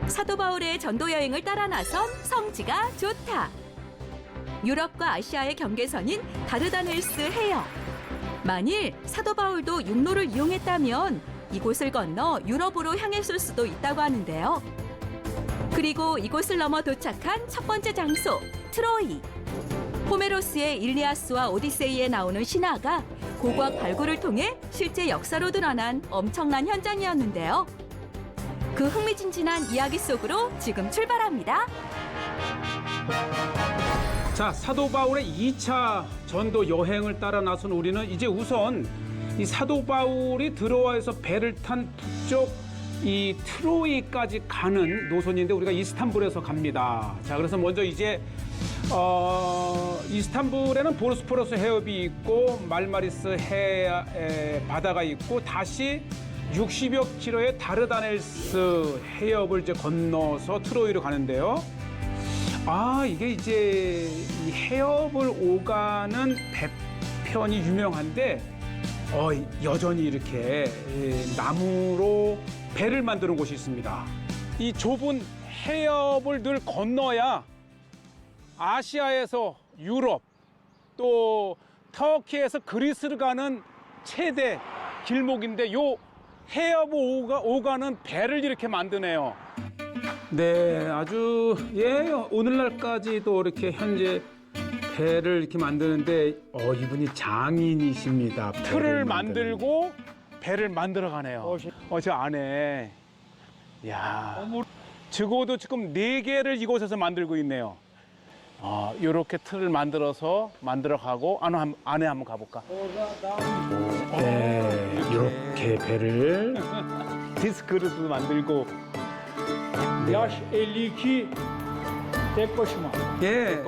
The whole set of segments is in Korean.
사도 바울의 전도 여행을 따라 나선 성지가 좋다. 유럽과 아시아의 경계선인 다르다넬스 해역. 만일 사도 바울도 육로를 이용했다면 이곳을 건너 유럽으로 향했을 수도 있다고 하는데요. 그리고 이곳을 넘어 도착한 첫 번째 장소, 트로이. 호메로스의 일리아스와 오디세이에 나오는 신화가 고고학 발굴을 통해 실제 역사로 드러난 엄청난 현장이었는데요. 그 흥미진진한 이야기 속으로 지금 출발합니다. 자, 사도 바울의 2차 전도 여행을 따라 나선 우리는 이제 우선 이 사도 바울이 들어와서 배를 탄 북쪽 이 트로이까지 가는 노선인데 우리가 이스탄불에서 갑니다. 자, 그래서 먼저 이제 이스탄불에는 보스포러스 해협이 있고 말마리스 바다가 있고 다시 60여 킬로의 다르다넬스 해협을 이제 건너서 트로이로 가는데요. 아, 이게 이제 이 해협을 오가는 배편이 유명한데 여전히 이렇게 나무로 배를 만드는 곳이 있습니다. 이 좁은 해협을 늘 건너야 아시아에서 유럽 또 터키에서 그리스를 가는 최대 길목인데 요 해협 오가는 배를 이렇게 만드네요. 네, 아주 오늘날까지도 이렇게 현재 배를 이렇게 만드는데 이분이 장인이십니다. 틀을 만들고 배를 만들어 가네요. 저 안에 적어도 지금 4개를 이곳에서 만들고 있네요. 이렇게 틀을 만들어 가고 안에 한번 가볼까? 네, 이렇게 배를 디스크로도 만들고. Yaş 52 tek başıma. 예,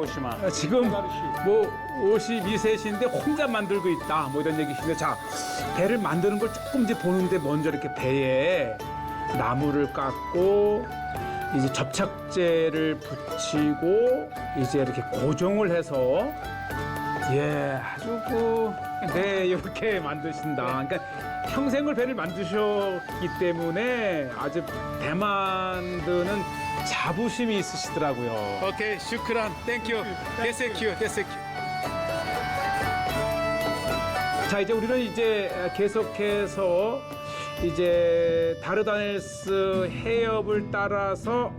지금 뭐 52세신데 혼자 만들고 있다 뭐 이런 얘기신데, 자, 배를 만드는 걸 조금 이제 보는데 먼저 이렇게 배에 나무를 깎고 이제 접착제를 붙이고 이제 이렇게 고정을 해서 아주 이렇게 만드신다. 그러니까 평생을 배를 만드셨기 때문에 아주 배 만드는 자부심이 있으시더라고요. 오케이, 슈크란, 땡큐, 데세큐. 자, 이제 우리는 이제 계속해서 이제 다르다넬스 해협을 따라서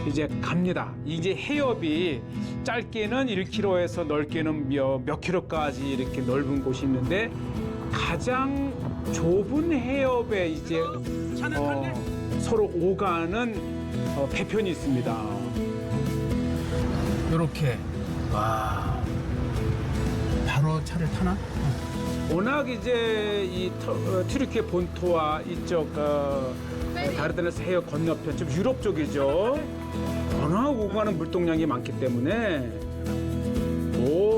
이제 갑니다. 이제 해협이 짧게는 1km에서 넓게는 몇 킬로까지 이렇게 넓은 곳이 있는데 가장 좁은 해협에 이제 서로 오가는 배편이 있습니다. 이렇게 바로 차를 타나? 워낙 이제 이 튀르키예 본토와 이쪽 다르다넬스 해협 건너편 좀 유럽 쪽이죠. 워낙 오가는 물동량이 많기 때문에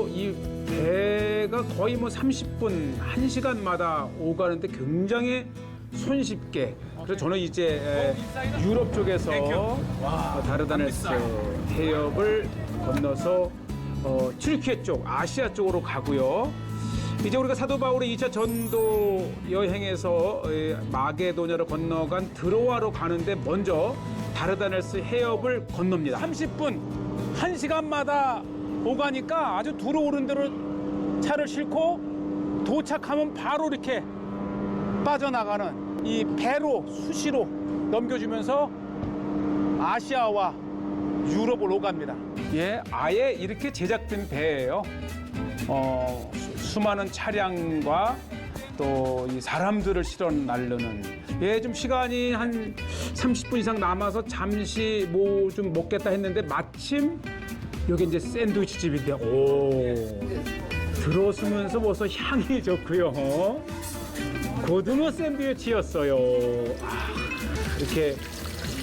이 배가 거의 30분, 1시간마다 오가는데 굉장히 손쉽게. 그래서 저는 이제 유럽 쪽에서 다르다넬스 해협을 건너서 튀르키예 쪽, 아시아 쪽으로 가고요. 이제 우리가 사도 바울의 2차 전도 여행에서 마게도냐로 건너간 드로아로 가는데 먼저 다르다넬스 해협을 건넙니다. 30분, 1시간마다 오가니까 아주 들어오는 대로 차를 싣고 도착하면 바로 이렇게 빠져나가는 이 배로 수시로 넘겨주면서 아시아와 유럽을 오갑니다. 아예 이렇게 제작된 배예요. 수많은 차량과 또 이 사람들을 실어 나르는. 좀 시간이 한 30분 이상 남아서 잠시 뭐 좀 먹겠다 했는데 마침 여기 이제 샌드위치 집인데 들어서면서 벌써 향이 좋고요. 고등어 샌드위치였어요. 이렇게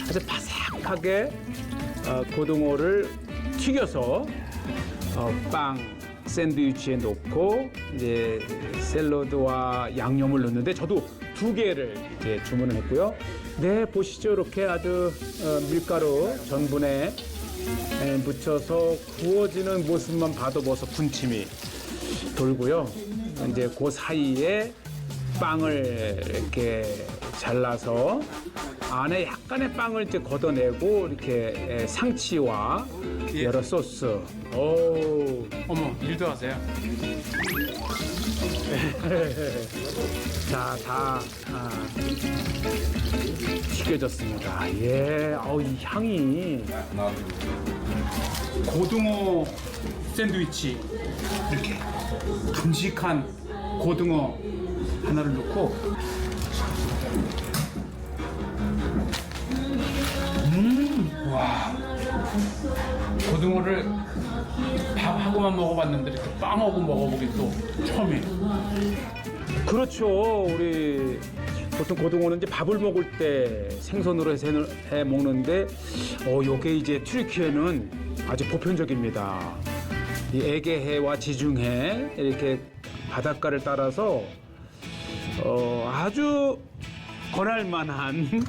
아주 바삭하게 고등어를 튀겨서 빵 샌드위치에 넣고 이제 샐러드와 양념을 넣는데 저도 2개를 이제 주문을 했고요. 네, 보시죠. 이렇게 아주 밀가루 전분에 묻혀서 구워지는 모습만 봐도 벌써 군침이 돌고요. 이제 그 사이에 빵을 이렇게 잘라서 안에 약간의 빵을 이제 걷어내고 이렇게 상치와 여러 소스. 오, 어머, 일도 하세요? 자, 다 튀겨졌습니다. 예, 이 향이 고등어 샌드위치 이렇게 큼직한 고등어 하나를 넣고 와 고등어를 밥하고만 먹어봤는데 이렇게 빵하고 먹어보기 또 처음이에요. 그렇죠. 우리 보통 고등어는 이제 밥을 먹을 때 생선으로 해서 해 먹는데 요게 이제 튀르키예는 아주 보편적입니다. 이 에게해와 지중해 이렇게 바닷가를 따라서 아주 권할 만한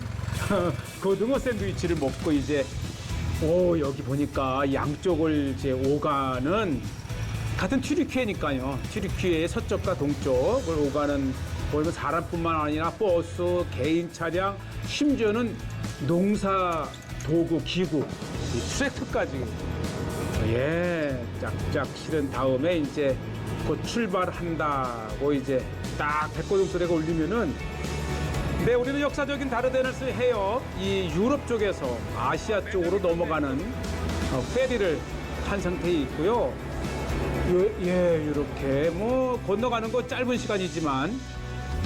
고등어 샌드위치를 먹고 이제 여기 보니까 양쪽을 이제 오가는 같은 튀르키예니까요. 튀르키예의 서쪽과 동쪽을 오가는 보면 사람뿐만 아니라 버스, 개인 차량, 심지어는 농사 도구, 기구, 이 트랙터까지 짝짝 실은 다음에 이제 곧 출발한다고 이제 딱 백고동 소리가 울리면은 네, 우리는 역사적인 다르데넬스 해협 이 유럽 쪽에서 아시아 쪽으로 넘어가는 페리를 한 상태에 있고요. 이렇게 뭐 건너가는 거 짧은 시간이지만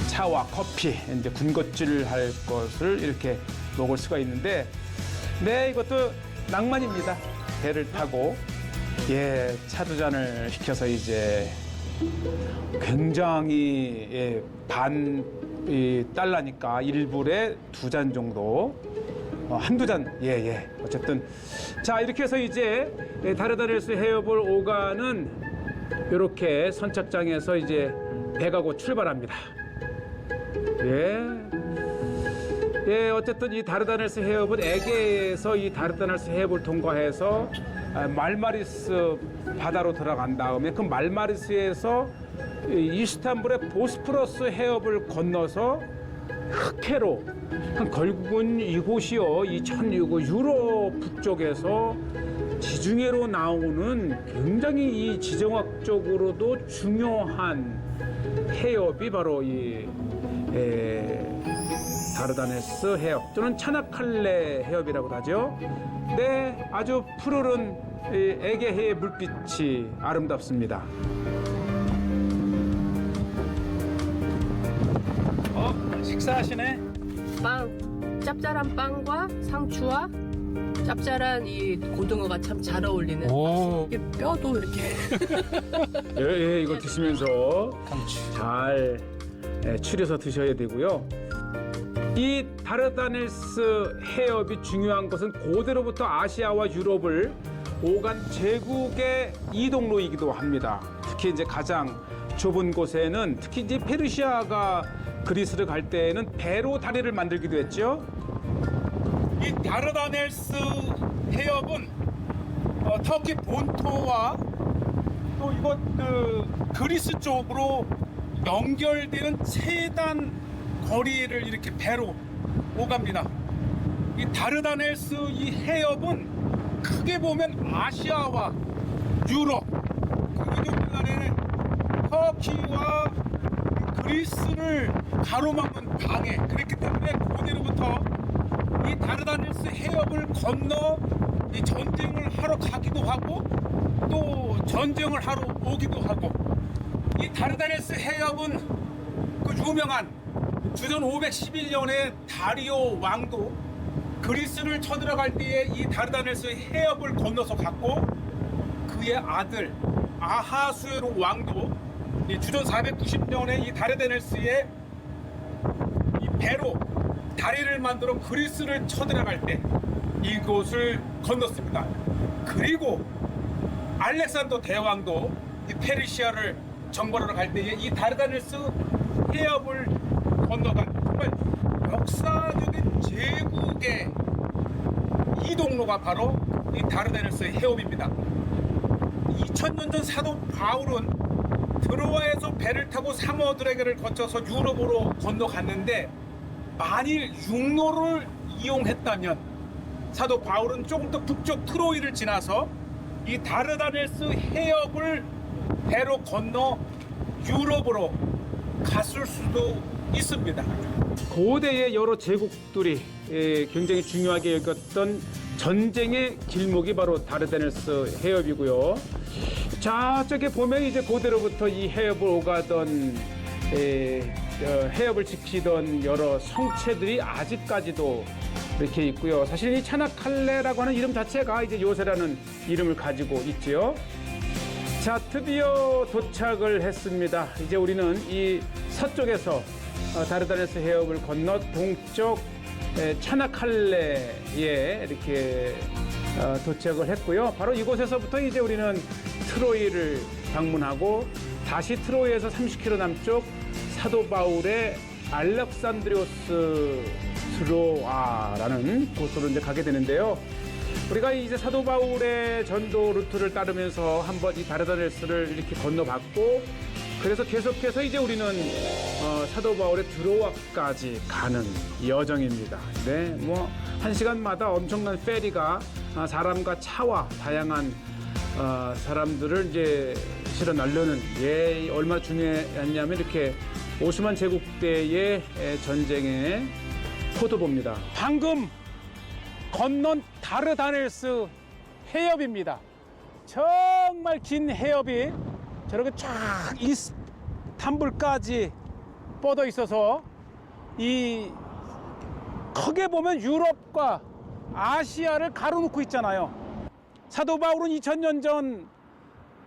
차와 커피, 이제 군것질 할 것을 이렇게 먹을 수가 있는데, 네, 이것도 낭만입니다. 배를 타고 차 두 잔을 시켜서 이제 굉장히 달러니까 1불에 2잔 정도, 한두 잔, 어쨌든 자 이렇게 해서 이제 다르데넬스 해협을 오가는 이렇게 선착장에서 이제 배가 곧 출발합니다. 어쨌든 이 다르데넬스 해협은 에게에서 이 다르데넬스 해협을 통과해서 말마리스 바다로 들어간 다음에 그 말마리스에서 이스탄불의 보스포러스 해협을 건너서 흑해로 결국은 이곳이요, 이 유럽 북쪽에서 지중해로 나오는 굉장히 이 지정학적으로도 중요한 해협이 바로 이 다르데넬스 해협 또는 차나칼레 해협이라고 하죠. 네, 아주 푸르른 에게해의 물빛이 아름답습니다. 식사하시네. 빵, 짭짤한 빵과 상추와 짭짤한 이 고등어가 참 잘 어울리는. 이 뼈도 이렇게. 이거 드시면서 잘 추려서 드셔야 되고요. 이 다르데넬스 해협이 중요한 것은 고대로부터 아시아와 유럽을 오간 제국의 이동로이기도 합니다. 특히 이제 가장 좁은 곳에는 특히 이제 페르시아가 그리스를 갈 때에는 배로 다리를 만들기도 했죠. 이 다르데넬스 해협은 터키 본토와 또 이곳 그리스 쪽으로 연결되는 최단 거리를 이렇게 배로 오갑니다. 이 다르데넬스 이 해협은 크게 보면 아시아와 유럽 그리고 오늘날에는 터키와 그리스를 가로막는 방해, 그랬기 때문에 고대로부터 이 다르데넬스 해협을 건너 이 전쟁을 하러 가기도 하고 또 전쟁을 하러 오기도 하고, 이 다르데넬스 해협은 그 유명한 주전 511년에 다리오 왕도 그리스를 쳐들어갈 때에 이 다르데넬스 해협을 건너서 갔고, 그의 아들 아하수에로 왕도 이 주전 490년에 이 다르데넬스에 이 배로 다리를 만들어 그리스를 쳐들어갈 때 이곳을 건넜습니다. 그리고 알렉산더 대왕도 이 페르시아를 정벌하러 갈 때에 이 다르데넬스 해협을 건너간 정말 역사적인 제국의 이동로가 바로 이 다르데넬스 해협입니다. 2000년 전 사도 바울은 드로아에서 배를 타고 사모드레게를 거쳐서 유럽으로 건너갔는데, 만일 육로를 이용했다면 사도 바울은 조금 더 북쪽 트로이를 지나서 이 다르다넬스 해협을 배로 건너 유럽으로 갔을 수도 있습니다. 고대의 여러 제국들이 굉장히 중요하게 여겼던 전쟁의 길목이 바로 다르다넬스 해협이고요. 자, 저기 보면 이제 고대로부터 이 해협을 오가던 해협을 지키던 여러 성체들이 아직까지도 이렇게 있고요. 사실 이 차나칼레라고 하는 이름 자체가 이제 요새라는 이름을 가지고 있지요. 자, 드디어 도착을 했습니다. 이제 우리는 이 서쪽에서 다르다넬스 해협을 건너 동쪽 차나칼레에 이렇게 도착을 했고요. 바로 이곳에서부터 이제 우리는 트로이를 방문하고 다시 트로이에서 30km 남쪽 사도 바울의 알렉산드리오스 트로아라는 곳으로 이제 가게 되는데요. 우리가 이제 사도 바울의 전도 루트를 따르면서 한번 이 다르다넬스를 이렇게 건너봤고, 그래서 계속해서 이제 우리는 사도 바울의 드로아까지 가는 여정입니다. 네, 뭐 1시간마다 엄청난 페리가 사람과 차와 다양한 사람들을 이제 실어 날려는 얼마나 중요했냐면 이렇게 오스만 제국 때의 전쟁의 포도보입니다. 방금 건넌 다르다넬스 해협입니다. 정말 긴 해협이 저렇게 쫙 이스탄불까지 뻗어 있어서 이 크게 보면 유럽과 아시아를 가로놓고 있잖아요. 사도 바울은 2000년 전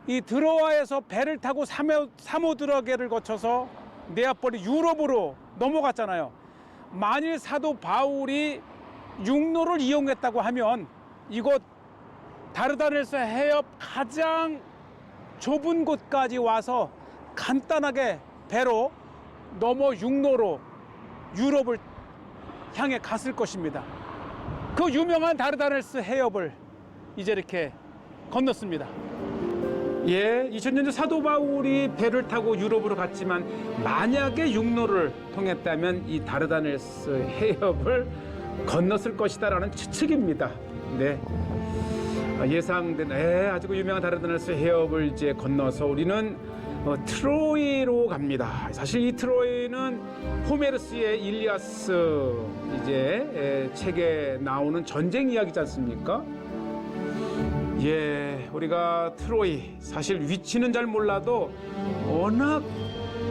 이 드로아에서 배를 타고 사모드라게를 거쳐서 네아폴리 유럽으로 넘어갔잖아요. 만일 사도 바울이 육로를 이용했다고 하면 이곳 다르다넬스 해협 가장 좁은 곳까지 와서 간단하게 배로 넘어 육로로 유럽을 향해 갔을 것입니다. 그 유명한 다르다넬스 해협을 이제 이렇게 건넜습니다. 2000년 전 사도 바울이 배를 타고 유럽으로 갔지만 만약에 육로를 통했다면 이 다르다넬스 해협을 건넜을 것이다라는 추측입니다. 네. 예상된 아주 유명한 다르다넬스 해협을 이제 건너서 우리는 트로이로 갑니다. 사실 이 트로이는 호메르스의 일리아스 이제 책에 나오는 전쟁 이야기지 않습니까? 우리가 트로이 사실 위치는 잘 몰라도 워낙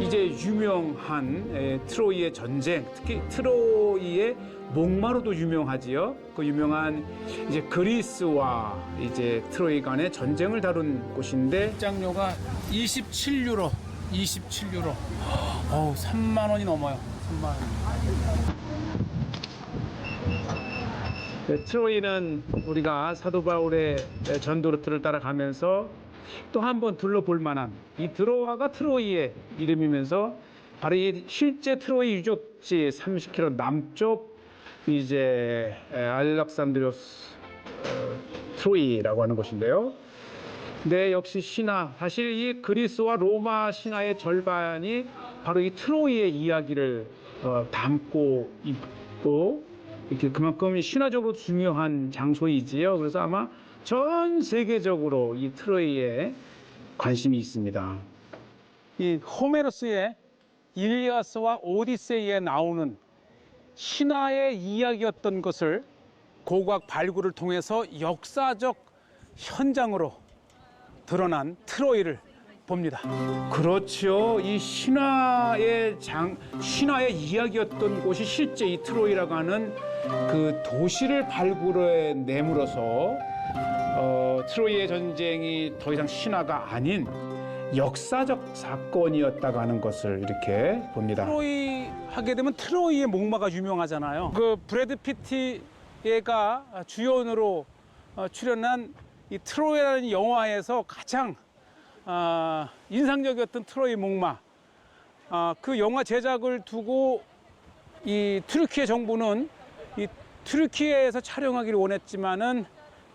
이제 유명한 트로이의 전쟁, 특히 트로이의 목마로도 유명하지요. 그 유명한 이제 그리스와 이제 트로이 간의 전쟁을 다룬 곳인데 입장료가 27유로. 3만 원이 넘어요. 3만 원. 트로이는 우리가 사도 바울의 전도 루트를 따라가면서 또 한 번 둘러볼 만한 이 드로아가 트로이의 이름이면서 바로 이 실제 트로이 유적지 30km 남쪽 이제 알렉산드리오스 트로이라고 하는 곳인데요. 네, 역시 신화. 사실 이 그리스와 로마 신화의 절반이 바로 이 트로이의 이야기를 담고 있고 이렇게 그만큼 신화적으로 중요한 장소이지요. 그래서 아마 전 세계적으로 이 트로이에 관심이 있습니다. 이 호메로스의 일리아스와 오디세이에 나오는 신화의 이야기였던 것을 고고학 발굴을 통해서 역사적 현장으로 드러난 트로이를 봅니다. 그렇죠. 이 신화의 이야기였던 곳이 실제 이 트로이라고 하는 그 도시를 발굴해 내므로서 트로이의 전쟁이 더 이상 신화가 아닌 역사적 사건이었다고 하는 것을 이렇게 봅니다. 트로이 하게 되면 트로이의 목마가 유명하잖아요. 그 브래드 피티가 주연으로 출연한 이 트로이라는 영화에서 가장 인상적이었던 트로이 목마. 그 영화 제작을 두고 이 튀르키예 정부는 이 튀르키예에서 촬영하기를 원했지만은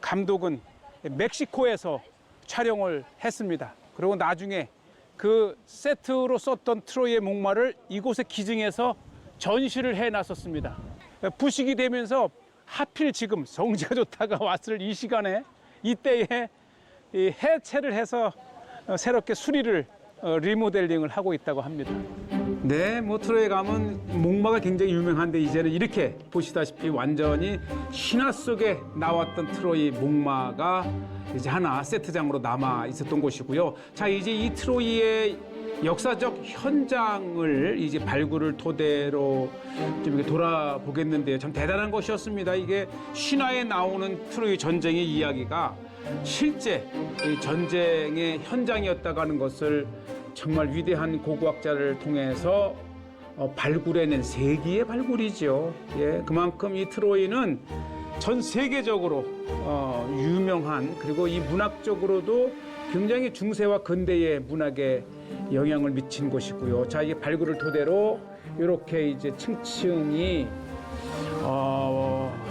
감독은 멕시코에서 촬영을 했습니다. 그리고 나중에 그 세트로 썼던 트로이의 목마를 이곳에 기증해서 전시를 해놨었습니다. 부식이 되면서 하필 지금 성지가 좋다가 왔을 이 시간에 이때에 이 해체를 해서 새롭게 수리를 리모델링을 하고 있다고 합니다. 네, 뭐 트로이에 가면 목마가 굉장히 유명한데 이제는 이렇게 보시다시피 완전히 신화 속에 나왔던 트로이 목마가 이제 하나 세트장으로 남아 있었던 곳이고요. 자, 이제 이 트로이의 역사적 현장을 이제 발굴을 토대로 좀 이렇게 돌아보겠는데요. 참 대단한 것이었습니다. 이게 신화에 나오는 트로이 전쟁의 이야기가 실제 이 전쟁의 현장이었다고 하는 것을 정말 위대한 고고학자를 통해서 발굴해낸 세기의 발굴이죠. 예, 그만큼 이 트로이는 전 세계적으로 유명한, 그리고 이 문학적으로도 굉장히 중세와 근대의 문학에 영향을 미친 곳이고요. 자, 이게 발굴을 토대로 이렇게 이제 층층이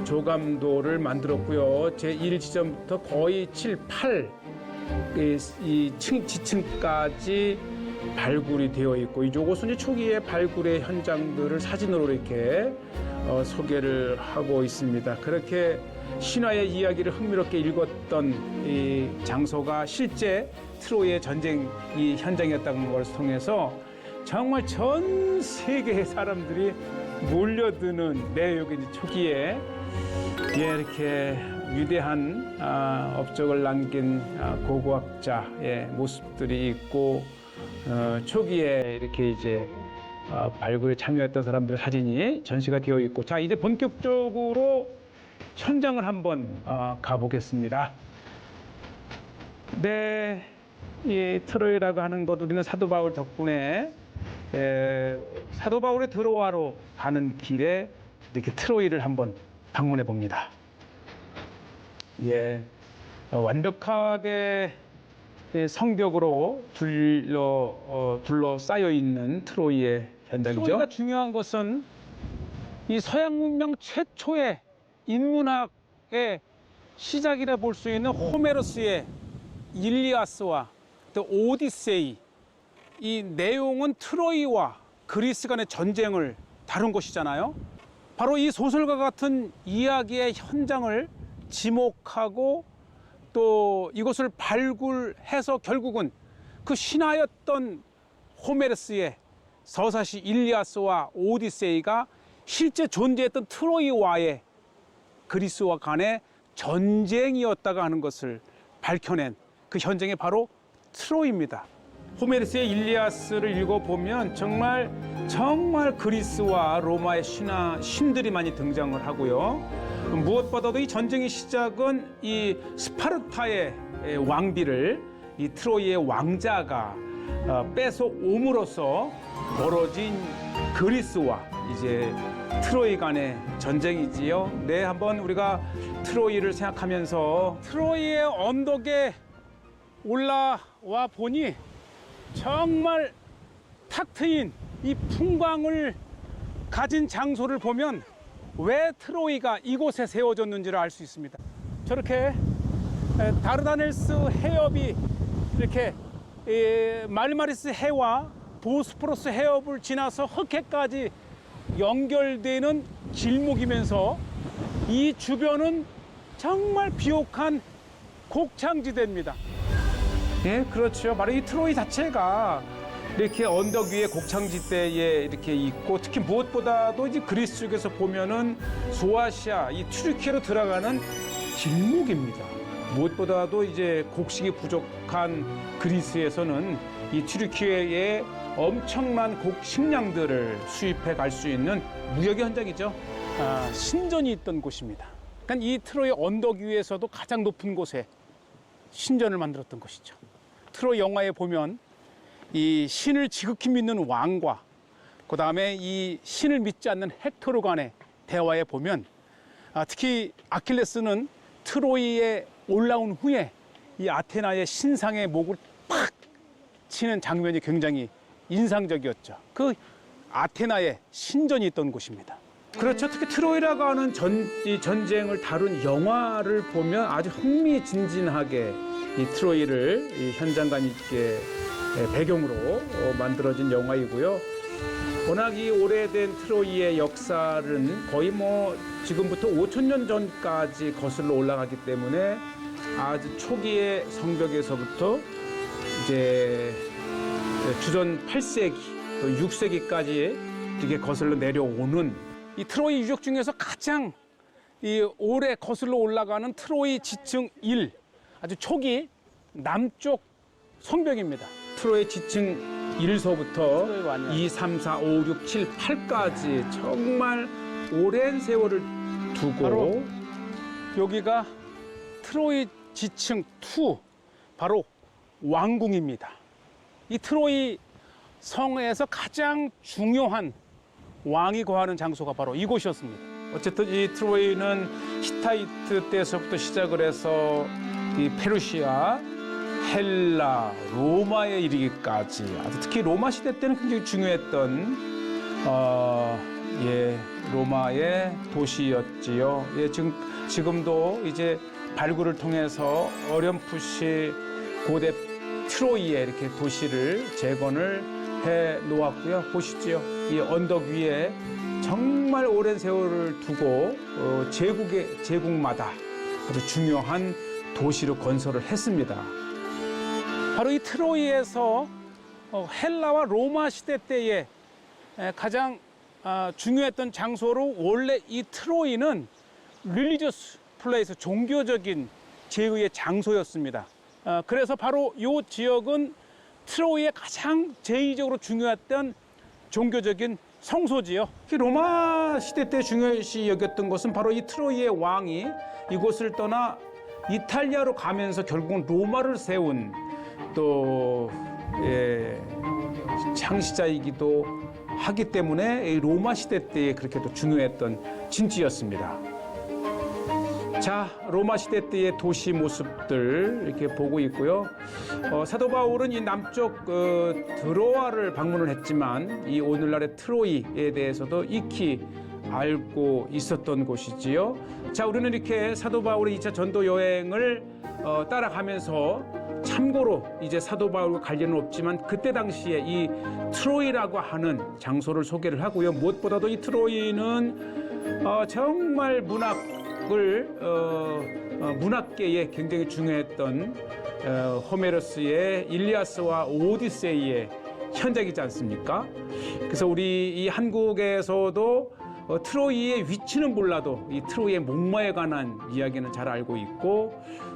조감도를 만들었고요. 제1지점부터 거의 7, 8 이 지층까지 발굴이 되어 있고, 이곳은 이제 초기의 발굴의 현장들을 사진으로 이렇게 소개를 하고 있습니다. 그렇게 신화의 이야기를 흥미롭게 읽었던 이 장소가 실제 트로이의 전쟁 이 현장이었다는 것을 통해서 정말 전 세계의 사람들이 몰려드는 여기 초기에 이렇게 위대한 업적을 남긴 고고학자의 모습들이 있고, 초기에 이렇게 이제 발굴에 참여했던 사람들의 사진이 전시가 되어 있고, 자, 이제 본격적으로 현장을 한번 가보겠습니다. 네, 이 트로이라고 하는 것, 우리는 사도 바울 덕분에 사도 바울의 드로아로 가는 길에 이렇게 트로이를 한번 방문해 봅니다. 예, 완벽하게 성벽으로 둘러싸여 있는 트로이의 현장이죠. 트로이가 중요한 것은 이 서양 문명 최초의 인문학의 시작이라 볼 수 있는 호메로스의 일리아스와 또 오디세이, 이 내용은 트로이와 그리스 간의 전쟁을 다룬 것이잖아요. 바로 이 소설과 같은 이야기의 현장을 지목하고 또 이것을 발굴해서 결국은 그 신화였던 호메로스의 서사시 일리아스와 오디세이가 실제 존재했던 트로이와의 그리스와 간의 전쟁이었다가 하는 것을 밝혀낸 그 현장이 바로 트로이입니다. 호메로스의 일리아스를 읽어보면 정말 그리스와 로마의 신들이 많이 등장을 하고요. 무엇보다도 이 전쟁의 시작은 이 스파르타의 왕비를 이 트로이의 왕자가 뺏어옴으로써 벌어진 그리스와 이제 트로이 간의 전쟁이지요. 네, 한번 우리가 트로이를 생각하면서 트로이의 언덕에 올라와 보니 정말 탁 트인 이 풍광을 가진 장소를 보면 왜 트로이가 이곳에 세워졌는지를 알 수 있습니다. 저렇게 다르다넬스 해협이 이렇게 말마리스 해와 보스포러스 해협을 지나서 흑해까지 연결되는 길목이면서 이 주변은 정말 비옥한 곡창지대입니다. 예, 그렇죠. 바로 이 트로이 자체가 이렇게 언덕 위에 곡창지대에 이렇게 있고, 특히 무엇보다도 이제 그리스 쪽에서 보면은 소아시아, 이 튀르키예로 들어가는 길목입니다. 무엇보다도 이제 곡식이 부족한 그리스에서는 이 튀르키예에 엄청난 곡식량들을 수입해 갈 수 있는 무역의 현장이죠. 신전이 있던 곳입니다. 그러니까 이 트로이 언덕 위에서도 가장 높은 곳에 신전을 만들었던 것이죠. 트로이 영화에 보면 이 신을 지극히 믿는 왕과 그 다음에 이 신을 믿지 않는 헥토르 간의 대화에 보면 특히 아킬레스는 트로이에 올라온 후에 이 아테나의 신상의 목을 팍 치는 장면이 굉장히 인상적이었죠. 그 아테나의 신전이 있던 곳입니다. 그렇죠. 특히 트로이라고 하는 이 전쟁을 다룬 영화를 보면 아주 흥미진진하게 이 트로이를 이 현장감 있게 배경으로 만들어진 영화이고요. 워낙 이 오래된 트로이의 역사는 거의 뭐 지금부터 5,000년 전까지 거슬러 올라가기 때문에 아주 초기의 성벽에서부터 이제 주전 8세기 또 6세기까지 이렇게 거슬러 내려오는 이 트로이 유적 중에서 가장 이 오래 거슬러 올라가는 트로이 지층 1 아주 초기 남쪽 성벽입니다. 트로이 지층 1서부터 2, 3, 4, 5, 6, 7, 8까지 정말 오랜 세월을 두고 바로 여기가 트로이 지층 2 바로 왕궁입니다. 이 트로이 성에서 가장 중요한 왕이 거하는 장소가 바로 이곳이었습니다. 어쨌든 이 트로이는 히타이트 때서부터 시작을 해서 이 페르시아, 헬라, 로마에 이르기까지 아주 특히 로마 시대 때는 굉장히 중요했던 로마의 도시였지요. 지금도 이제 발굴을 통해서 어렴풋이 고대 트로이에 이렇게 도시를 재건을 해 놓았고요. 보시죠. 이 언덕 위에 정말 오랜 세월을 두고 제국마다 아주 중요한 도시로 건설을 했습니다. 바로 이 트로이에서 헬라와 로마 시대 때에 가장 중요했던 장소로 원래 이 트로이는 릴리저스 플레이스 종교적인 제의의 장소였습니다. 그래서 바로 이 지역은 트로이의 가장 제의적으로 중요했던 종교적인 성소지요. 로마 시대 때 중요시 여겼던 것은 바로 이 트로이의 왕이 이곳을 떠나 이탈리아로 가면서 결국은 로마를 세운 또 창시자이기도 하기 때문에 로마 시대 때에 그렇게 또 중요했던 진지였습니다. 자, 로마 시대 때의 도시 모습들 이렇게 보고 있고요. 사도 바울은 이 남쪽 드로아를 방문을 했지만 이 오늘날의 트로이에 대해서도 익히 알고 있었던 곳이지요. 자, 우리는 이렇게 사도 바울의 2차 전도 여행을 따라가면서 참고로 이제 사도 바울과 관련은 없지만 그때 당시에 이 트로이라고 하는 장소를 소개를 하고요. 무엇보다도 이 트로이는 정말 문학계에 굉장히 중요했던 호메로스의 일리아스와 오디세이의 현장이지 않습니까? 그래서 우리 이 한국에서도 트로이의 위치는 몰라도 이 트로이의 목마에 관한 이야기는 잘 알고 있고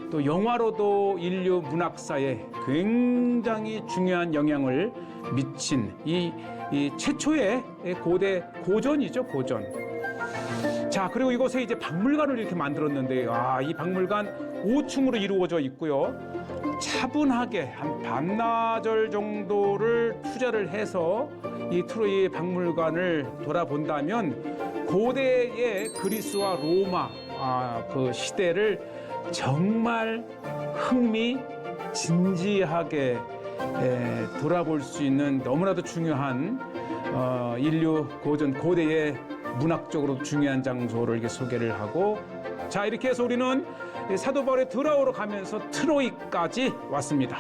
또 영화로도 인류 문학사에 굉장히 중요한 영향을 미친 이 최초의 고전이죠, 고전. 자, 그리고 이곳에 이제 박물관을 이렇게 만들었는데요. 이 박물관 5층으로 이루어져 있고요. 차분하게 한 반나절 정도를 투자를 해서 이 트로이 박물관을 돌아본다면 고대의 그리스와 로마 그 시대를 정말 흥미진지하게 돌아볼 수 있는 너무나도 중요한 인류 고대의 문학적으로 중요한 장소를 이렇게 소개를 하고 자 이렇게 해서 우리는 사도 바울의 드라우로 가면서 트로이까지 왔습니다.